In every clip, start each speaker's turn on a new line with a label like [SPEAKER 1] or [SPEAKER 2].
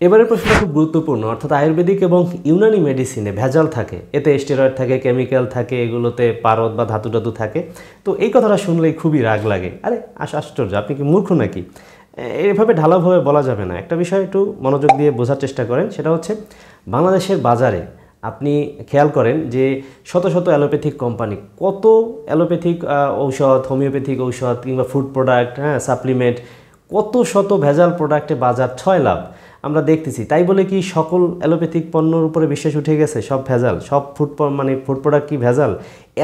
[SPEAKER 1] এবারের প্রশ্নটা খুব গুরুত্বপূর্ণ। অর্থাৎ আয়ুর্বেদিক এবং ইউনানি মেডিসিনে ভেজাল থাকে, এতে স্টেরয়েড থাকে, কেমিক্যাল থাকে, এগুলোতে পারদ বা ধাতু টাতু থাকে। তো এই কথাটা শুনলেই খুবই রাগ লাগে। আরে আশ্চর্য, আপনি কি মূর্খ নাকি? এভাবে ঢালাওভাবে বলা যাবে না। একটা বিষয় একটু মনোযোগ দিয়ে বোঝার চেষ্টা করেন, সেটা হচ্ছে বাংলাদেশের বাজারে আপনি খেয়াল করেন যে শত শত অ্যালোপ্যাথিক কোম্পানি, কত অ্যালোপ্যাথিক ঔষধ, হোমিওপ্যাথিক ঔষধ কিংবা ফুড প্রোডাক্ট, সাপ্লিমেন্ট, কত শত ভেজাল প্রোডাক্টে বাজার 6 লাভ আমরা দেখতেছি। তাই বলে কি সকল অ্যালোপ্যাথিক পণ্যর উপরে বিশ্বাস উঠে গেছে? সব ভেজাল, সব ফুড প্রোডাক্ট কি ভেজাল?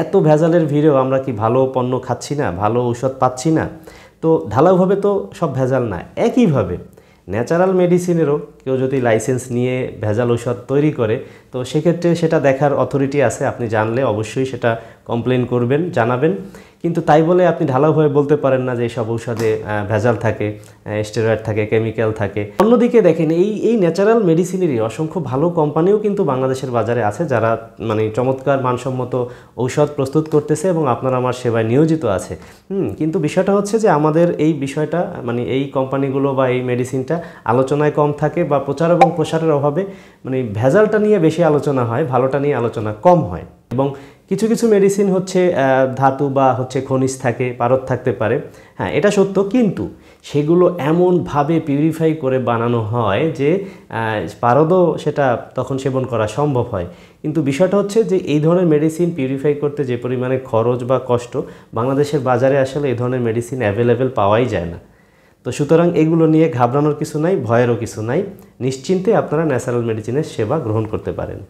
[SPEAKER 1] এত ভেজালের ভিড়েও আমরা কি ভালো পণ্য খাচ্ছি না, ভালো ঔষধ পাচ্ছি না? তো ঢালাওভাবে তো সব ভেজাল না। একইভাবে ন্যাচারাল মেডিসিনেরও কেউ যদি লাইসেন্স নিয়ে ভেজাল ঔষধ তৈরি করে, তো সেক্ষেত্রে সেটা দেখার অথরিটি আছে। আপনি জানলে অবশ্যই সেটা কমপ্লেন করবেন, জানাবেন। কিন্তু তাই বলে আপনি ঢালাওভাবে বলতে পারেন না যে এইসব ঔষধে ভেজাল থাকে, স্টেরয়েড থাকে, কেমিক্যাল থাকে। অন্যদিকে দেখেন, এই ন্যাচারাল মেডিসিনেরই অসংখ্য ভালো কোম্পানিও কিন্তু বাংলাদেশের বাজারে আছে, যারা চমৎকার মানসম্মত ঔষধ প্রস্তুত করতেছে এবং আপনার আমার সেবায় নিয়োজিত আছে। কিন্তু বিষয়টা হচ্ছে যে আমাদের এই বিষয়টা এই কোম্পানিগুলো বা এই মেডিসিনটা আলোচনায় কম থাকে, বা প্রচার এবং প্রসারের অভাবে ভেজালটা নিয়ে বেশি আলোচনা হয়, ভালোটা নিয়ে আলোচনা কম হয়। এবং কিছু কিছু মেডিসিন হচ্ছে ধাতু বা খনিজ থাকে, পারদ থাকতে পারে, হ্যাঁ এটা সত্য। কিন্তু সেগুলো এমনভাবে পিউরিফাই করে বানানো হয় যে পারদও সেটা তখন সেবন করা সম্ভব হয়। কিন্তু বিষয়টা হচ্ছে যে এই ধরনের মেডিসিন পিউরিফাই করতে যে পরিমাণে খরচ বা কষ্ট, বাংলাদেশের বাজারে আসলে এই ধরনের মেডিসিন অ্যাভেলেবেল পাওয়াই যায় না। তো সুতরাং এগুলো নিয়ে ঘাবড়ানোর কিছু নাই, ভয়েরও কিছু নাই। নিশ্চিন্তে আপনারা ন্যাচারাল মেডিসিনের সেবা গ্রহণ করতে পারেন।